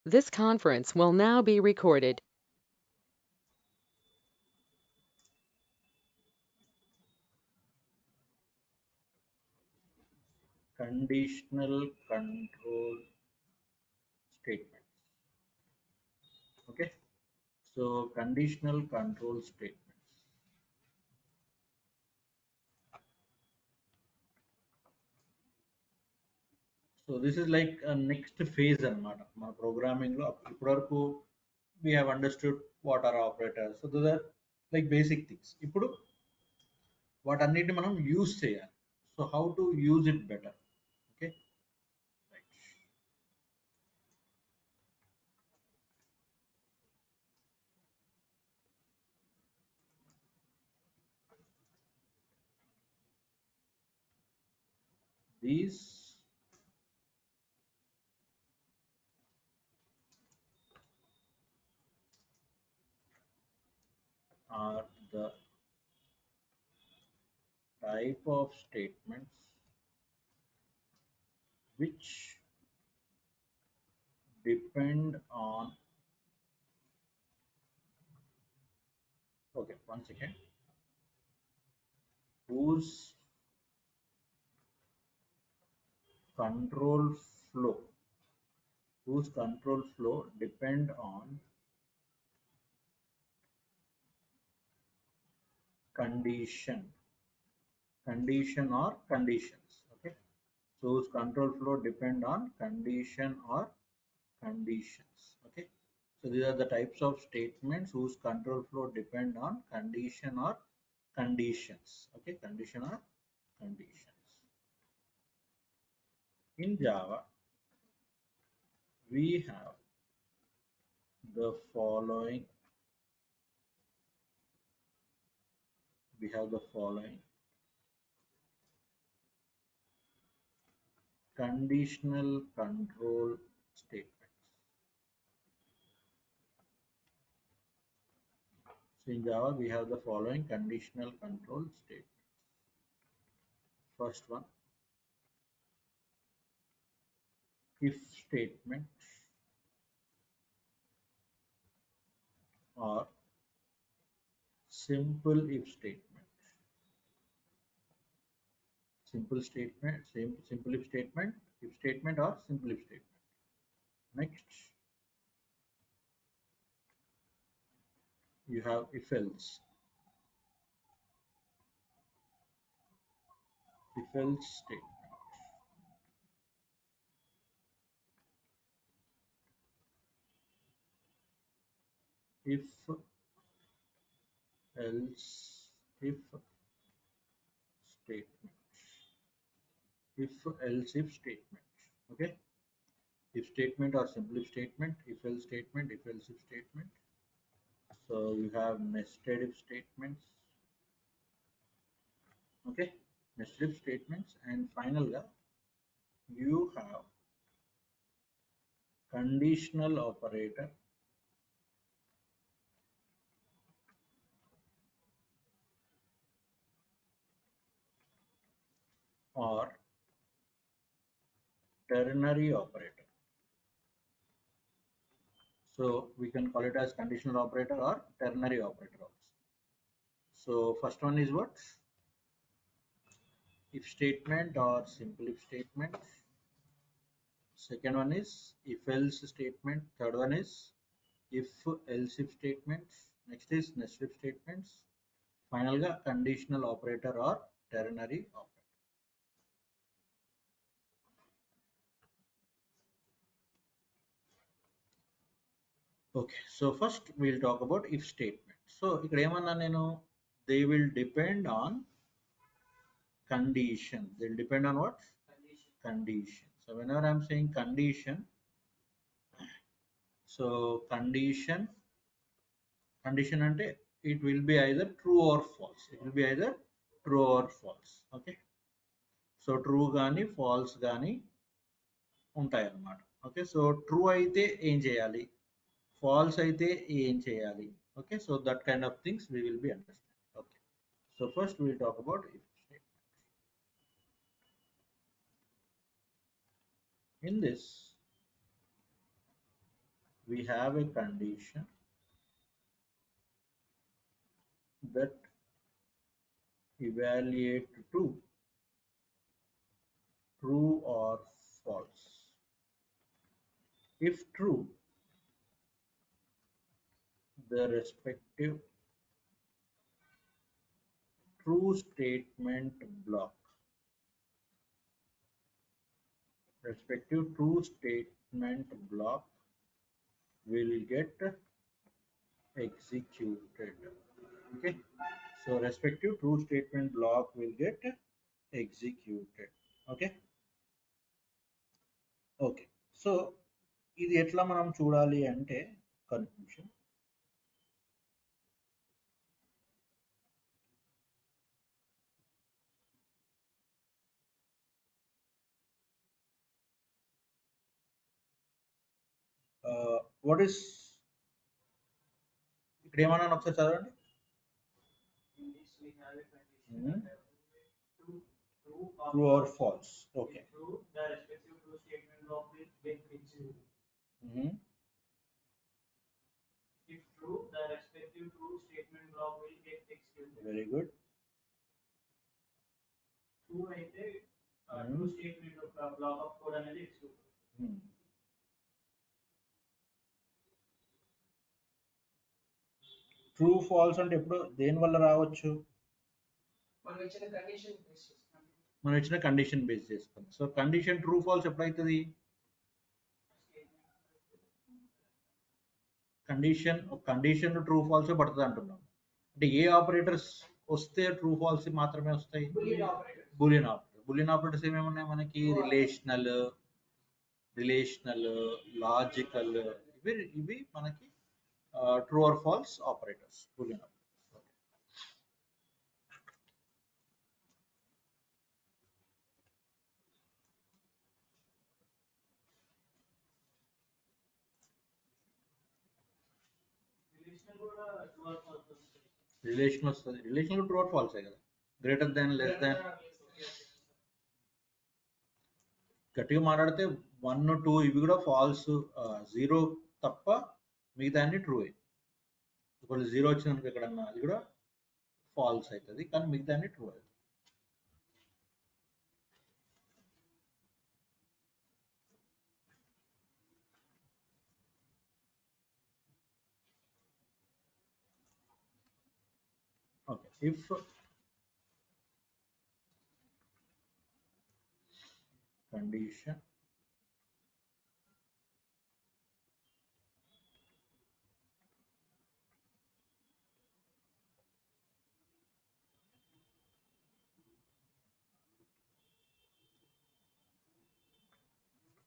This conference will now be recorded. Conditional control statements. Okay, so conditional control statements. So this is like a next phase అన్నమాట మన programming లో ఇప్పటి వరకు we have understood what are operators. So those are like basic things. ఇప్పుడు వాటన్నిటిని మనం use చేయాలి. So how to use it better. Okay, right. These are the type of statements which depend on, okay, one second, whose control flow, whose control flow depend on condition, condition or conditions. Okay, so whose control flow depend on condition or conditions. Okay, so these are the types of statements whose control flow depend on condition or conditions. Okay, condition or conditions. In Java, we have the following, we have the following conditional control statements. So in Java, we have the following conditional control statements. First one, if statement or simple if statement. Simple statement, simple if statement or simple if statement. Next, you have if else statement. If else, if statement, if else if statement. Okay, if statement or simple if statement, if else statement, if else if statement. So you have nested if statements. Okay, nested if statements, and finally you have conditional operator or ternary operator. So we can call it as conditional operator or ternary operator also. So first one is what? If statement or simple if statement. Second one is if else statement. Third one is if else if statements. Next is nested if statements. Finally, conditional operator or ternary operator. Okay, so first we'll talk about if statement. So ఇక్కడ ఏమన్నా నేను they will depend on condition. They'll depend on what? Condition. So whenever I'm saying condition, so condition ante it will be either true or false. It will be either true or false. Okay. So true కానీ falls కానీ ఉంటాయి అన్నమాట. Okay, so true అయితే ఏం చేయాలి, falls అయితే ఏం చేయాలి. Okay, so that kind of things we will be understand. Okay, so first will talk about if statement. In this, we have a condition that evaluate to true or false. If true, the respective true statement block respective true statement block will get executed. Okay, so respective true statement block will get executed. Okay, okay, so ఇది ఎట్లా మనం చూడాలి అంటే confusion what is ఇక్కడ ఏమన్నా ఒకసారి చదవండి. True or false. Okay. True, the respective true statement block will get executed. If true, the respective true statement block will get executed. Very good. True అయితే true statement యొక్క block of code అనేది execute. True false అంటే ఎప్పుడు దేని వల్ల రావచ్చు? మనం ఇచ్చిన కండిషన్ బేస్ చేసుకుని. సో కండిషన్ ట్రూ ఫాల్స్ ఎప్పుడైతుంది? కండిషన్ ట్రూ ఫాల్స్ పడుతుంది అంటున్నాం. అంటే ఏ ఆపరేటర్స్ వస్తే ట్రూ ఫాల్స్ మాత్రమే వస్తాయి? బూలియన్ ఆపరేటర్స్ ఏమేమి ఉన్నాయి మనకి? రిలేషనల్ లాజికల్, ఇవి మనకి true or false operators, Boolean operators. Relation వస్తుంది. రిలేషన్ ట్రూ ఆర్ ఫాల్సే కదా, గ్రేటర్ దాన్ లెస్ దాన్. గట్టిగా మాట్లాడితే 1 2 ఇవి కూడా ఫాల్స్, 0 తప్ప మిగతా అన్ని ట్రూ. ఒకవేళ 0 వచ్చిందనుకో ఎక్కడన్నా అది కూడా ఫాల్స్ అవుతుంది, కానీ మిగతా అన్ని ట్రూ అవుతుంది. ఓకే, ఇఫ్ condition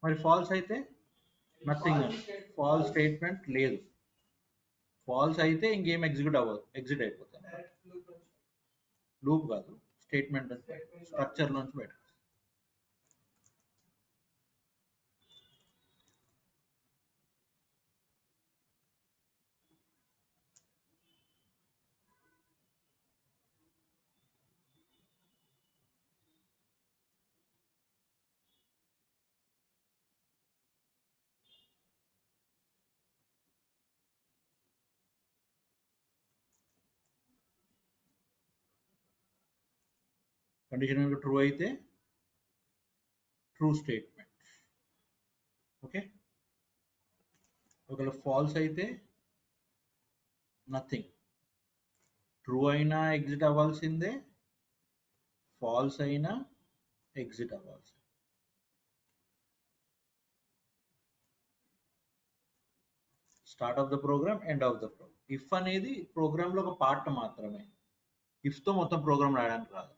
మరి ఫాల్స్ అయితే నథింగ్ అని, ఫాల్స్ స్టేట్మెంట్ లేదు. ఫాల్స్ అయితే ఇంకేం ఎగ్జిక్యూట్ అవ్వదు, ఎగ్జిట్ అయిపోతుంది. లూప్ కాదు, స్టేట్మెంట్ స్ట్రక్చర్ నుంచి బయట. కండిషన్ ట్రూ అయితే ట్రూ స్టేట్మెంట్. ఓకే, ఒకవేళ ఫాల్స్ అయితే నథింగ్. ట్రూ అయినా ఎగ్జిట్ అవ్వాల్సిందే, ఫాల్స్ అయినా ఎగ్జిట్ అవ్వాల్సిందే. Start of the program, end of the program. If అనేది ప్రోగ్రామ్ లో ఒక పార్ట్ మాత్రమే, ఇఫ్ తో మొత్తం ప్రోగ్రామ్ రాయడానికి రాదు.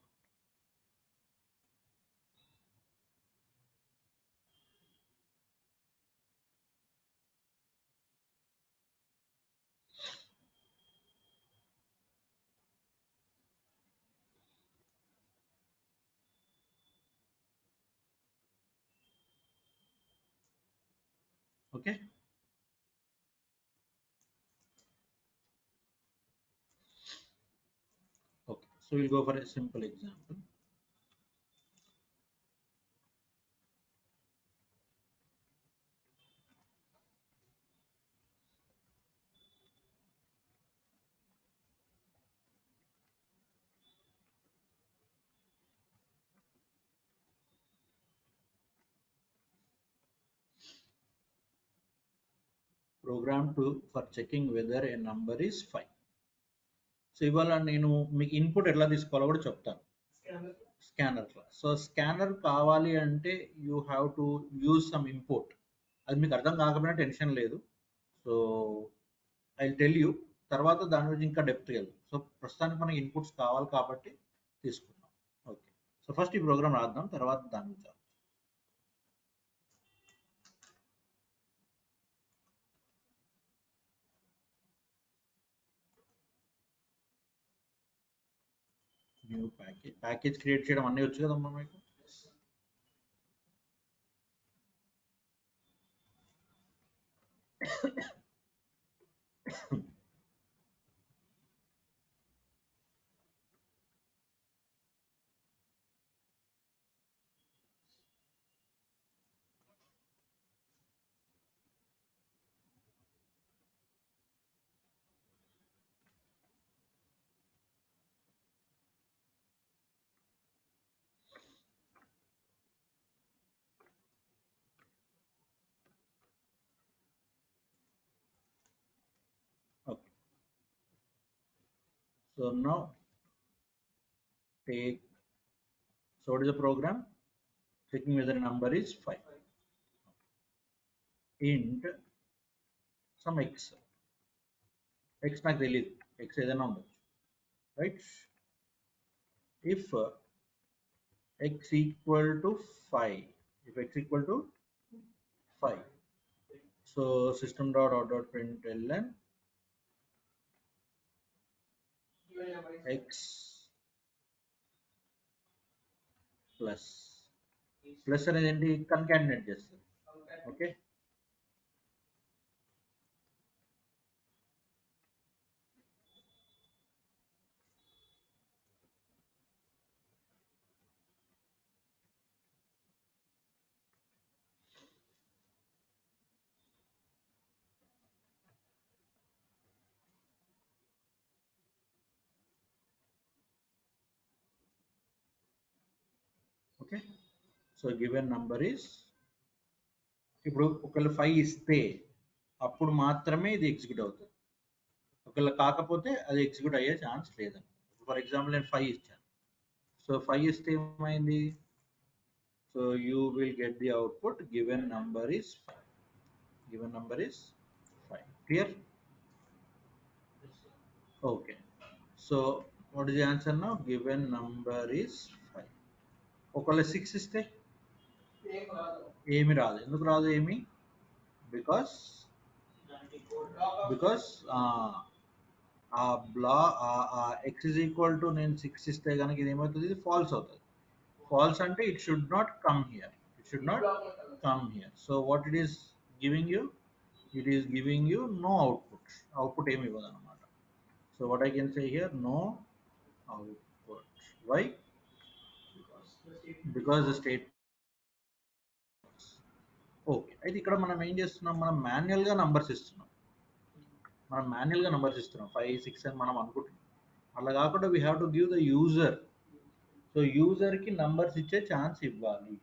Okay, okay, so we'll go for a simple example. program to for checking whether a number is 5. So ఇవాళ నేను మీకు ఇన్పుట్ ఎట్లా తీసుకోవాలో కూడా చెప్తాను. Scanner class. సో స్కానర్ కావాలి అంటే you have to use some import. అది మీకు అర్థం కాకపోయినా టెన్షన్ లేదు. సో ఐ టెల్ యూ, తర్వాత దాని గురించి ఇంకా డెప్త్ వెళ్దాం. సో ప్రస్తుతానికి మనకి ఇన్పుట్స్ కావాలి కాబట్టి తీసుకుందాం. ఓకే, సో ఫస్ట్ ఈ ప్రోగ్రామ్ రాద్దాం, తర్వాత దాని గురించి న్యూ ప్యాకేజ్ క్రియేట్ చేయడం అన్నీ వచ్చు కదమ్మా మీకు. Okay, so now take, so what is the program? Checking whether a number is 5. Int some x. X నాకు తెలియదు, x ఏదైనా ఉండొచ్చు, right? If x equal to 5, if x equal to 5, so system dot out dot println x plus plus అనేది ఏంటి, concatenate చేస్తుంది. Okay, okay. So given number is, ఇప్పుడు ఒకవేళ 5 ఇస్తే అప్పుడు మాత్రమే ఇది ఎగ్జిక్యూట్ అవుతుంది. ఒకవేళ కాకపోతే అది ఎగ్జిక్యూట్ అయ్యే ఛాన్స్ లేదండి. ఫర్ ఎగ్జాంపుల్ నేను 5 ఇచ్చాను. సో 5 ఇస్తే ఏమైంది? So you will get the output given number is 5. Given number is 5. Clear? Okay, so what is the answer now? Given number is 5. ఒకవేళ 6 ఇస్తే ఏమి రాదు. ఎందుకు రాదు ఏమి? బికాస్ బికాస్ ఆ బ్లా ఎక్స్ ఇస్ ఈక్వల్ టు నేను 6 ఇస్తే కనుక ఇది ఏమవుతుంది? ఇది ఫాల్స్ అవుతుంది. False ante it should not come here. It should not come here. So what it is giving you? It is giving you no output. Output ఏమి ఇవ్వదు అన్నమాట. So what I can say here, no output. Why? Because the state. Okay, అయితే ఇక్కడ మనం ఏం చేస్తున్నాం? మనం మాన్యువల్గా నంబర్స్ ఇస్తున్నాం. మనం మాన్యువల్గా నంబర్స్ ఇస్తున్నాం 5, 6 అని మనం అనుకుంటున్నాం. అలా కాకుండా we have to give the user. So యూజర్కి నంబర్స్ ఇచ్చే ఛాన్స్ ఇవ్వాలి.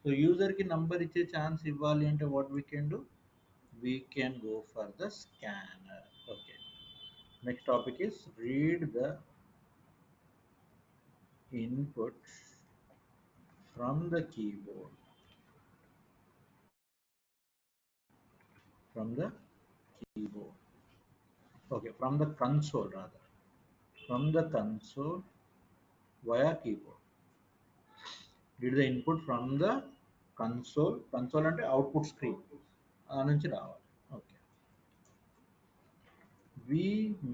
సో యూజర్కి నంబర్ ఇచ్చే ఛాన్స్ ఇవ్వాలి అంటే what we can do? We can go for the scanner. Okay, next topic is read the input from the keyboard, from the keyboard. Okay, from the console rather, from the console via keyboard. Read the input from the console. Console అంటే output screen నుంచి రావాలి. Okay, we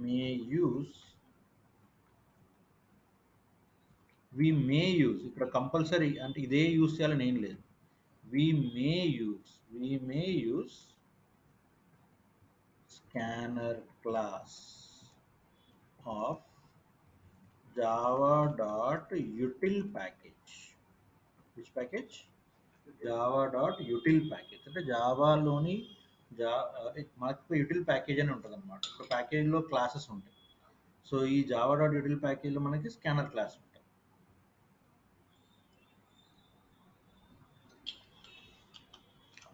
may use, we may use, ఇక్కడ compulsory అంటే ఇదే use చేయాలని ఏం లేదు. we may use scanner class of java.util package. Which package? java.util package అంటే జావాలోని మనకు యూటిల్ ప్యాకేజ్ అని ఉంటుంది అనమాట. ఇప్పుడు ప్యాకేజ్లో క్లాసెస్ ఉంటాయి. సో ఈ java.util ప్యాకేజ్లో మనకి స్కానర్ క్లాస్ ఉంటుంది.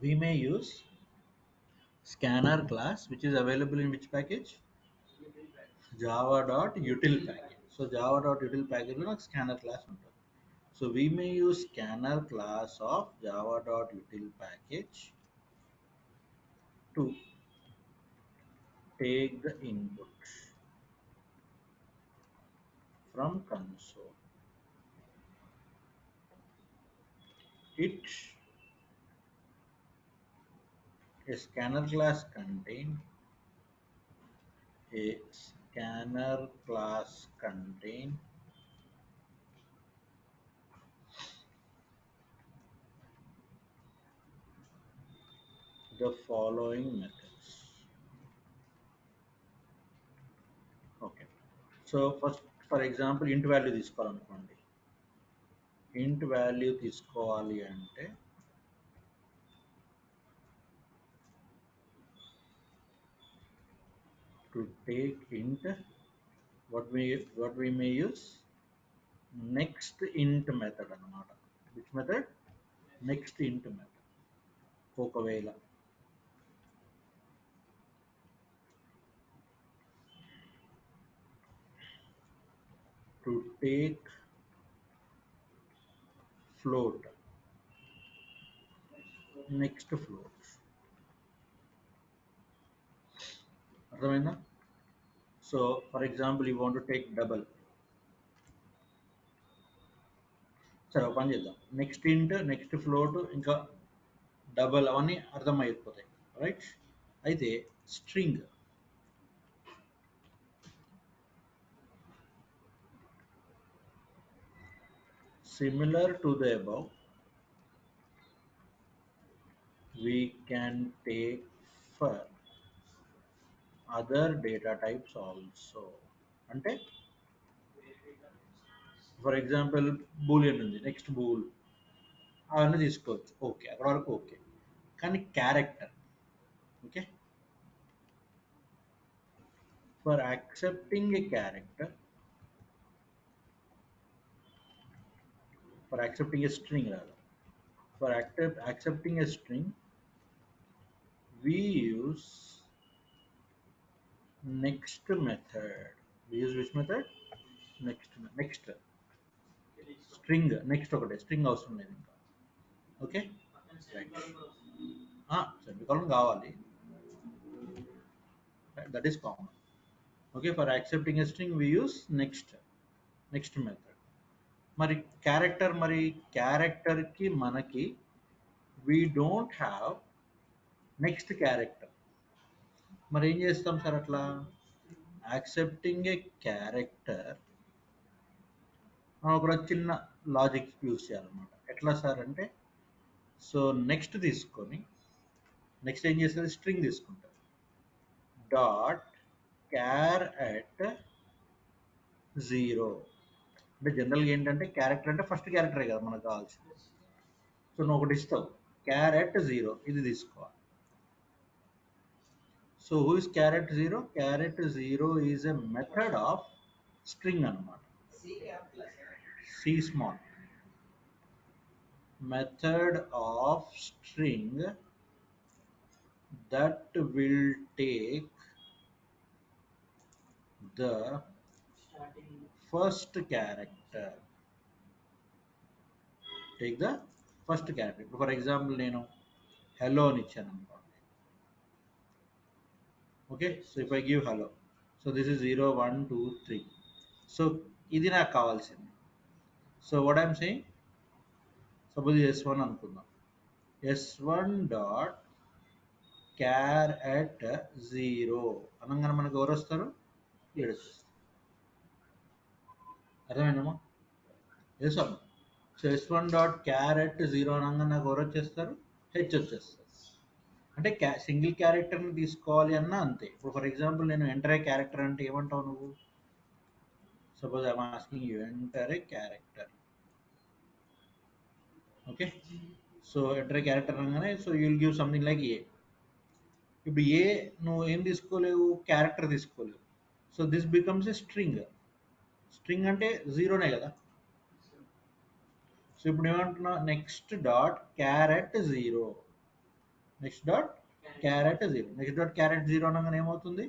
We may use scanner class, which is available in which package? java.util package. So java.util package లో నాకు scanner class ఉంటుంది. So we may use scanner class of java.util package to take the input from console. It a scanner class contain the following methods. Okay. So first, for example, int value తీసుకోవాలనుకోండి. int value తీసుకోవాలి అంటే to take int, what we may use next int method అన్నమాట. Which method? Next int method. ఒకవేళ to take float, next float. అర్థమైందా? So for example you want to take double. సరే ఒక పని చేద్దాం, next ఇంట్ నెక్స్ట్ ఫ్లోట్ ఇంకా double అవన్నీ అర్థమైపోతాయి, రైట్? అయితే string similar to the above, we can take for other data types also. అంటే ఫర్ ఎగ్జాంపుల్ బూలియన్ ఉంది, నెక్స్ట్ బూల్ అవన్నీ తీసుకోవచ్చు, ఓకే అక్కడ వరకు ఓకే. కానీ character, okay, for accepting A character, for accepting a string rather, for accepting a string we use next method. We use which method? Next string, next ఒకటే string అవసరం లేదు ఇంకా, okay right. Semicolon కావాలి, that is common. Okay, for accepting a string we use next method. మరి క్యారెక్టర్కి మనకి we don't have next character. మరి ఏం చేస్తాం సార్ అట్లా? యాక్సెప్టింగ్ ఏ క్యారెక్టర్ మనం ఒక చిన్న లాజిక్ యూజ్ చేయాలన్నమాట. ఎట్లా సార్ అంటే, సో నెక్స్ట్ తీసుకొని నెక్స్ట్ ఏం చేస్తుంది, స్ట్రింగ్ తీసుకుంటారు, డాట్ క్యార్ అట్ జీరో. అంటే జనరల్గా ఏంటంటే క్యారెక్టర్ అంటే ఫస్ట్ క్యారెక్టరే కదా మనకు కావాల్సింది. సో నువ్వు ఒకటి ఇస్తావు, క్యార్ అట్ జీరో, ఇది తీసుకోవాలి. So who is char at zero? Char at zero is a method of string అన్నమాట. C small method of string that will take the first character. Take the first character. For example, నేను hello అని ఇచ్చాను అనుకోండి. Okay, so if I give hello, so this is 0 1 2 3. So ఇది నాకు కావాల్సింది. So what I'm saying, suppose s1 అనుకుందాం, s1 dot char at zero అనగానే మనకు ఎవరు వస్తారు? ఏడు. అర్థమైందమ్మా? ఎస్ అమ్మా. So s1 dot char at zero అనగా నాకు ఎవరు వచ్చేస్తారు? హెచ్ వచ్చేస్తారు. అంటే సింగిల్ క్యారెక్టర్ని తీసుకోవాలి అన్నా అంతే. ఇప్పుడు ఫర్ ఎగ్జాంపుల్ నేను ఎంటర్ ఏ క్యారెక్టర్ అంటే ఏమంటావు నువ్వు? Suppose I'm asking you enter a character, okay. So enter a character అనగానే so you will give something like A. ఇప్పుడు ఏ నువ్వు ఏం తీసుకోలేవు? క్యారెక్టర్ తీసుకోలేవు. So this becomes a string. String అంటే జీరోనే కదా. సో ఇప్పుడు ఏమంటున్నా, next dot char at zero, next dot char at zero. Next dot char at zero అనగానే ఏమవుతుంది?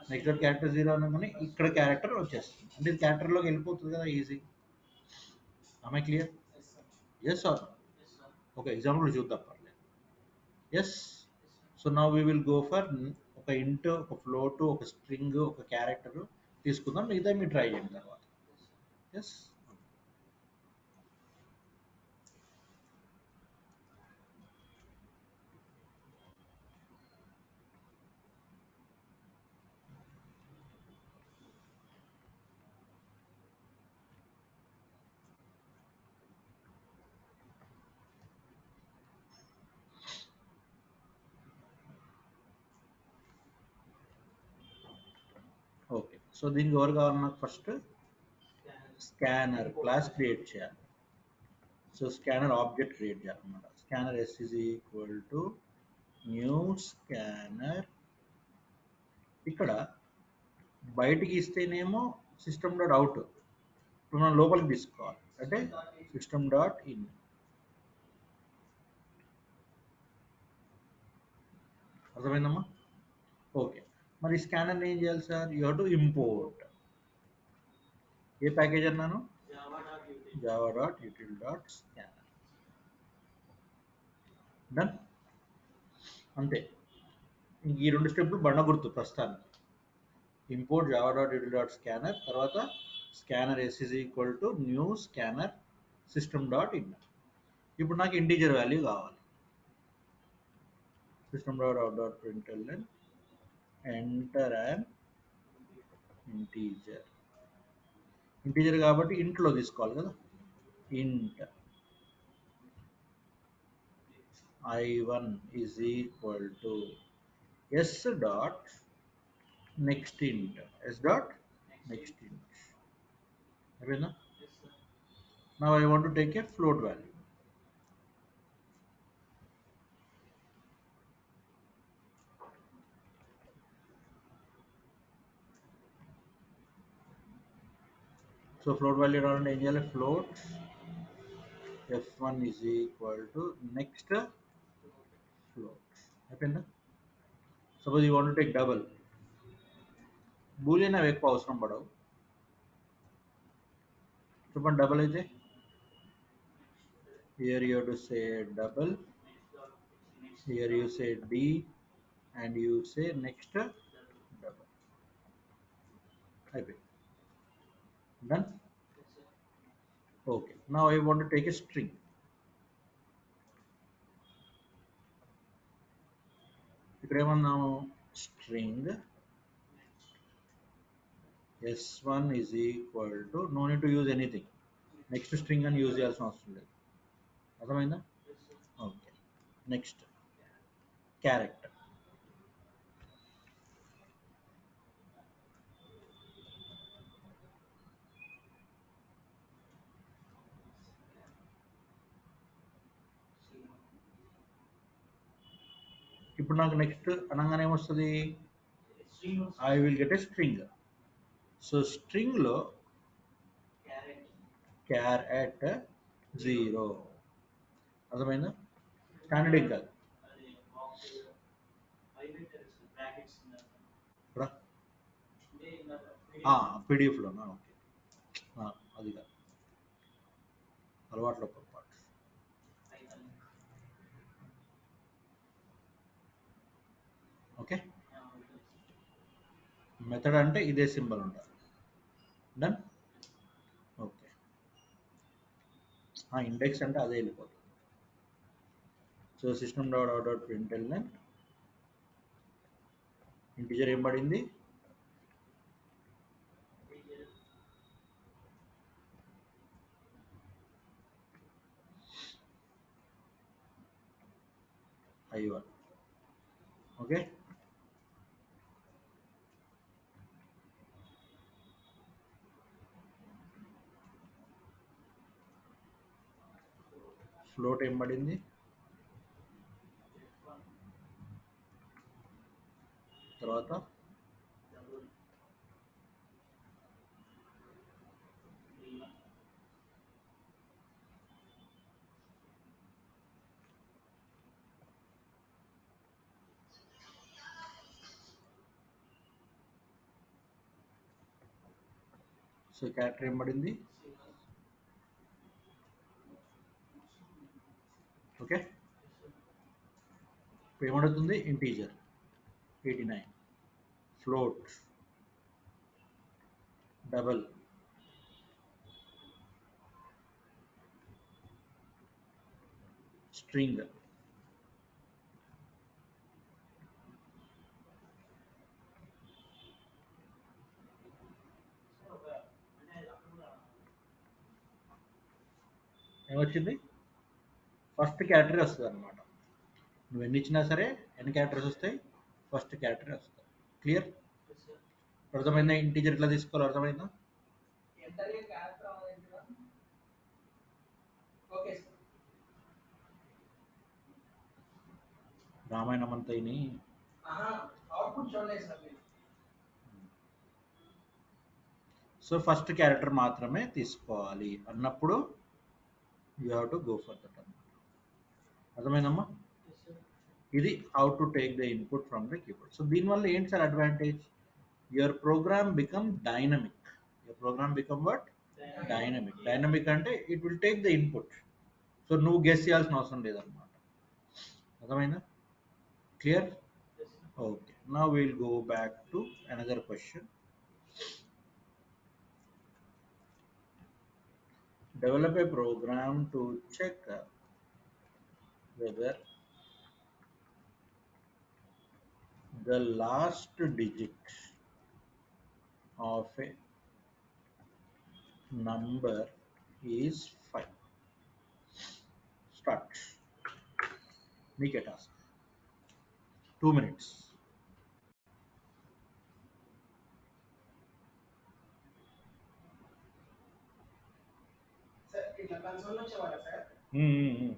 నెక్స్ట్ డాట్ క్యారెక్టర్ జీరో అనగానే ఇక్కడ క్యారెక్టర్ వచ్చేస్తుంది. అంటే ఇది క్యారెక్టర్లోకి వెళ్ళిపోతుంది కదా easy. I clear? Yes or ఒక ఎగ్జాంపుల్ చూద్దాం పర్లేదు. Yes. So now we will go for ఒక ఇంట్, ఒక ఫ్లోట్, ఒక స్ట్రింగ్, ఒక క్యారెక్టర్ తీసుకుందాం. మిగతా మీరు ట్రై చేయండి తర్వాత. ఎస్. ఓకే. సో దీనికి ఎవరు కావాలి నాకు? ఫస్ట్ స్కానర్ క్లాస్ క్రియేట్ చేయాలి. సో స్కానర్ ఆబ్జెక్ట్ క్రియేట్ చేయాలన్నమాట. Scanner s is equal to new scanner. ఇక్కడ బయటికి ఇస్తేనేమో సిస్టమ్ డాట్ అవుట్, ఇప్పుడు మనం లోపలికి తీసుకోవాలి అంటే సిస్టమ్ డాట్ ఇన్. అర్థమైందమ్మా? ఓకే. మరి స్కానర్ ఏం చేయాలి sir? You have to import. ఏ ప్యాకేజ్ అన్నాను? Java dot util dot scanner. Done. అంతే. ఈ రెండు స్టెప్లు బండ గుర్తు ప్రస్తుతానికి. Import Java dot util dot scanner, తర్వాత scanner s is equal to new scanner system dot in. ఇప్పుడు నాకు ఇంటీజర్ వాల్యూ కావాలి. System dot out dot println enter and integer. Integer కాబట్టి ఇంట్లో తీసుకోవాలి కదా. ఇంట్ I1 is equal to s dot next int. S dot next int. Abhina? Now I want to take a float value. So float value around angel float f1 is equal to next float. Abhina? Suppose you want to take double. Boolean అవి ఎక్కువ అవసరం పడవు. చెప్పండి double అయితే. Here you have to say double. Here you say D and you say next double. అయిపోయింది. Done? Okay. Now I want to take a string. ఇక్కడ ఏమన్నాము? String s1 is equal to, no need to use anything. Next string అని use చేయాల్సిన అవసరం లేదు. అర్థమైందా? Okay. Next character. ఇప్పుడు నాకు నెక్స్ట్ అనగానే ఏమొస్తుంది? I will get a string. So స్ట్రింగ్లో క్యారెట్ జీరో. అర్థమైందా? స్టాండర్డ్ ఏం కాదు. పీడిఎఫ్లోనా? ఓకే. అది కాదు, అలవాట్లో పొరపాటు. ఓకే. మెథడ్ అంటే ఇదే సింబల్ ఉండాలి. డన్. ఓకే. ఇండెక్స్ అంటే అదే వెళ్ళిపోతుంది. So system dot out dot println integer ఏం పడింది? I1. ఓకే. ఫ్లోట్ ఏం పడింది? తర్వాత సో క్యారెక్టర్ ఏం పడింది? ఓకే, ఇప్పుడు ఏమడుగుతుంది? Integer 89, float double, string. ఏమొచ్చింది? ఫస్ట్ క్యారెక్టర్ వస్తుంది అనమాట. నువ్వు ఎన్ని ఇచ్చినా సరే ఎన్ని క్యారెక్టర్స్ వస్తాయి? ఫస్ట్ క్యారెక్టర్ వస్తాయి. క్లియర్? అర్థమైందా? ఇంటీజర్ ఎట్లా తీసుకోవాలో అర్థమైందా? రామాయణం అంతా ఇని సో ఫస్ట్ క్యారెక్టర్ మాత్రమే తీసుకోవాలి అన్నప్పుడు you have to go for that అన్నమాట. అర్థమైందమ్మా? ఇది how to take the input from the keyboard. So దీనివల్ల ఏంటి sir advantage? Your program become dynamic. Your program become what? Dynamic. Dynamic అంటే it will take the input. So నువ్వు guess చేయాల్సిన అవసరం లేదన్నమాట. అర్థమైందా? Clear? Okay, now will go back to another question. Develop a program to check whether the last digit of a number is 5. Start. Make a task. 2 minutes. Hmm.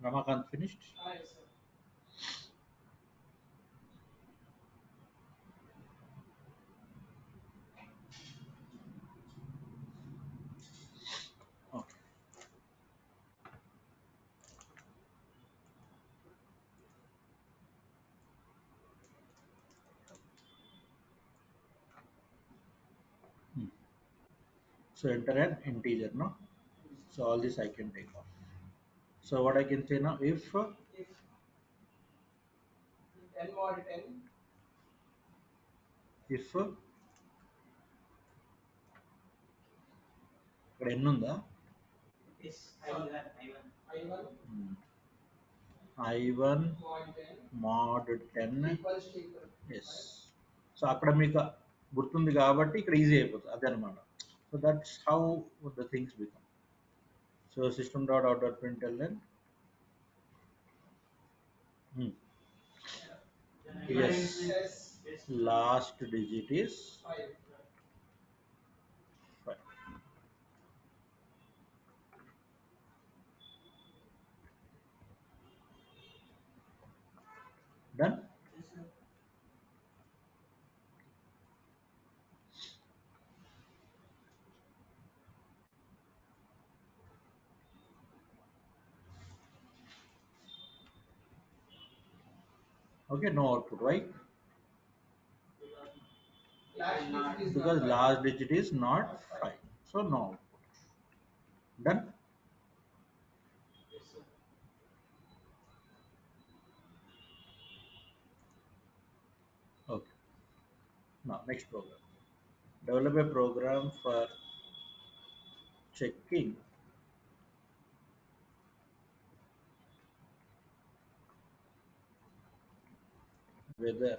Ramakant finished? Okay. Hmm. So enter an integer, no? So all this I can take off. So what I can say now, if ఇక్కడ ఎన్ని ఉందా? I1 mod 10 yes. So అక్కడ మీకు గుర్తుంది కాబట్టి ఇక్కడ easy అయిపోతుంది, అదే అనమాట. So that's how the things become. So system dot out dot println, yes, last digit is 5. Done? Okay, no output. Why? because last digit is not 5. So no. Done? Okay. Now next program. Develop a program for checking whether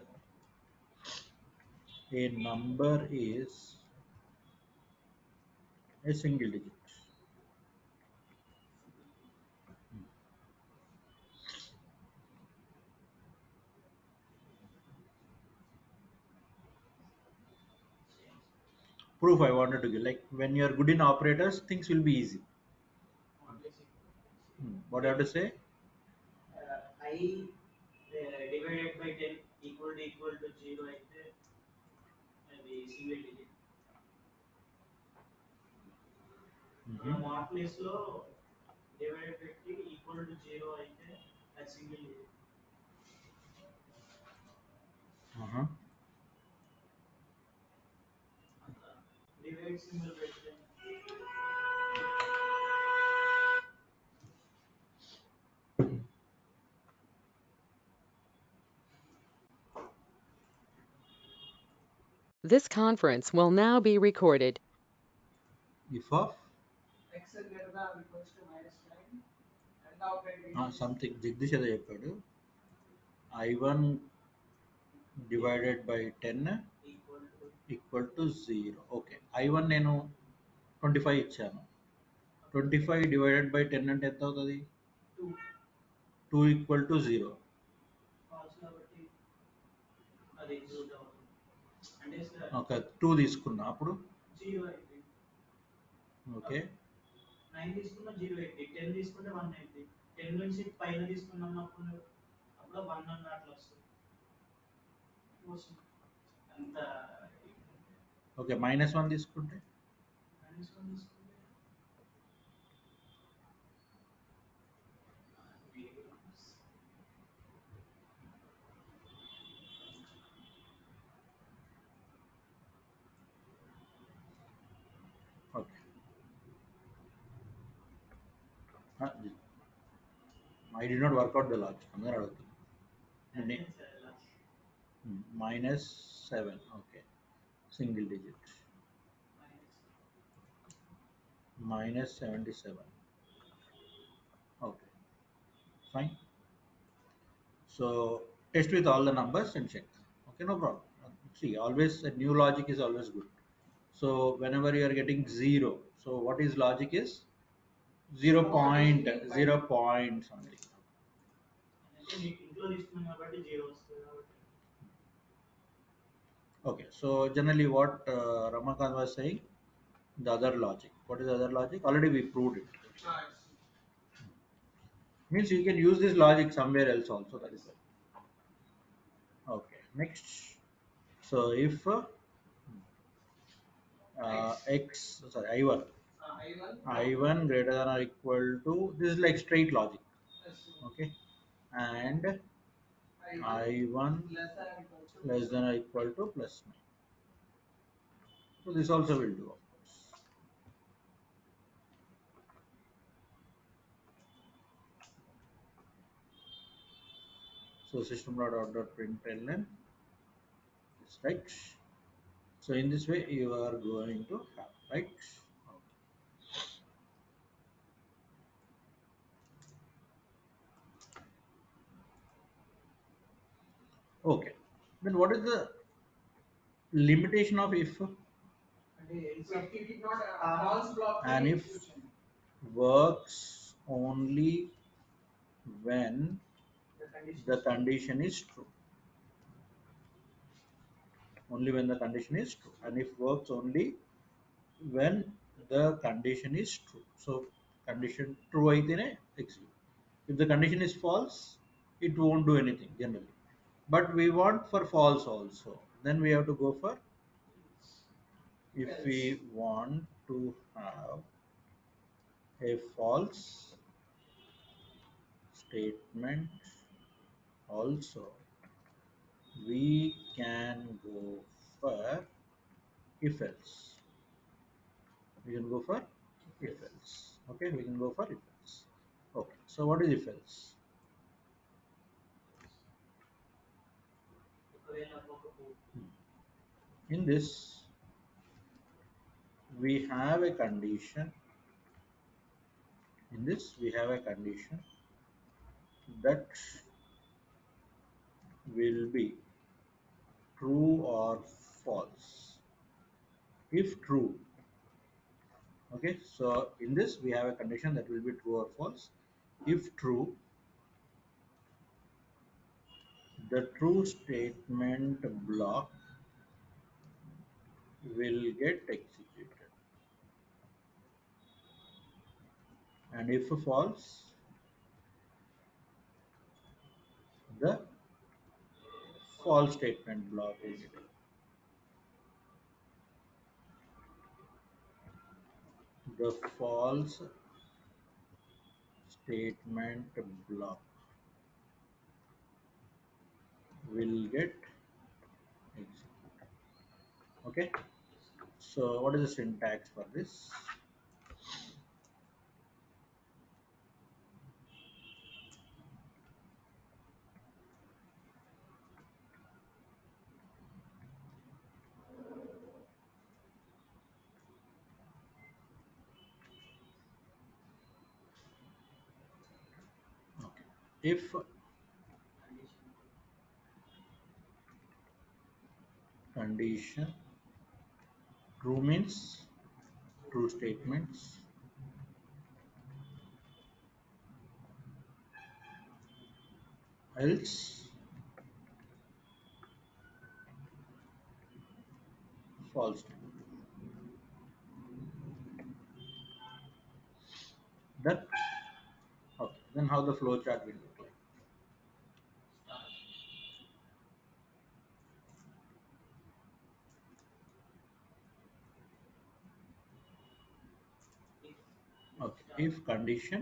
a number is a single digit. Proof I wanted to give. Like when you're good in operators, things will be easy. What do I have to say? Mhm. Uh-huh. This conference will now be recorded. If of something Jagdish ఏదో చెప్పాడు I1 divided by 10 equal to 0. Okay. I1 నేను 25 ఇచ్చాను. 25 divided by 10 అంటే ఎంత అవుతుంది? 2 equal to 0. Okay 2 తీసుకున్నా అప్పుడు okay okay -1 తీసుకుంటే okay I did not work out the logic. అందరూ అడుగుతున్నారు -7 okay single digit -77 okay fine. So test with all the numbers and check. Okay, no problem. See, always a new logic is always good. So whenever you are getting zero, so what is logic is 0 point something. Okay, so generally what Ramakant was saying, the other logic. What is the other logic? Already we proved it. Means you can use this logic somewhere else also. That is why. Okay, next. So if x sorry I1 greater than or equal to, this is like straight logic, okay, and I1 less than or equal to +9. So this also will do, of course. So system dot out dot println is right. So in this way you are going to have right. Okay, then what is the limitation of if? And if works only when the condition is true. Only when the condition is true. And if works only when the condition is true. So condition true aitene execute. If the condition is false, it won't do anything generally. But we want for false also. Then we have to go for, if we want to have a false statement also, we can go for if else. We can go for if else. Okay, we can go for if else. Okay, so what is if else? In this, we have a condition. In this, we have a condition that will be true or false. If true, okay, so in this, we have a condition that will be true or false. If true, the true statement block will get executed. And if false, the false statement block will get the false statement block will get executed. Okay, so what is the syntax for this? Okay, if condition true means true statements, else false statement. Then okay, then how the flow chart will look like? Okay, if condition,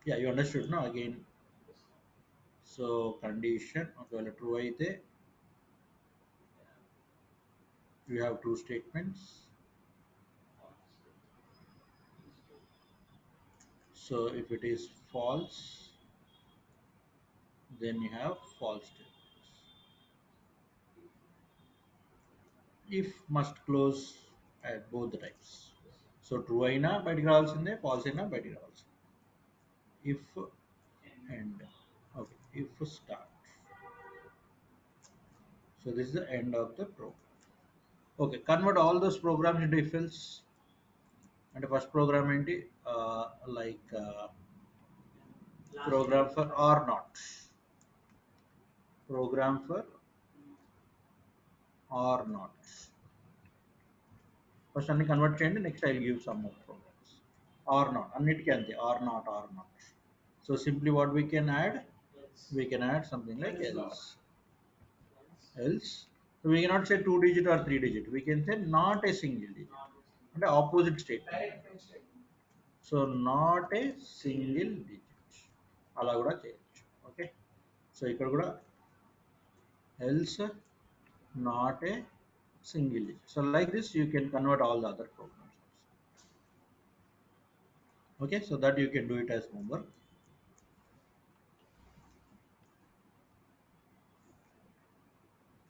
yeah, you understood now again. So condition ఒకవేళ true అయితే you have true statements. So if it is false, then you have false statements. If must close at both the types. So true అయినా బయటికి రావాల్సిందే, false అయినా బయటికి రావాల్సిందే. If end. Okay, if start. So this is the end of the program. Okay, convert all those programs into if else. అంటే first programme ఏంటి like program for or not, program for or not. First అన్ని convert చేయండి, next I give some more programs. Or not అన్నిటికీ అంతే, or not. So simply what we can add, we can add something like else we cannot say 2 digit or 3 digit, we can say not a single digit అంటే opposite statement. So not a single digit అలా కూడా చేయొచ్చు. Okay, so ఇక్కడ కూడా else not a single digit. So like this you can convert all the other programs also. Okay, so that you can do it as homework.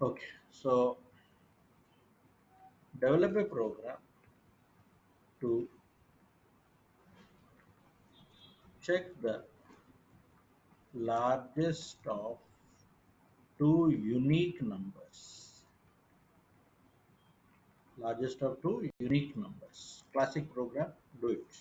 Okay, so develop a program to check the largest of two unique numbers. Largest of two unique numbers. Classic program, do it.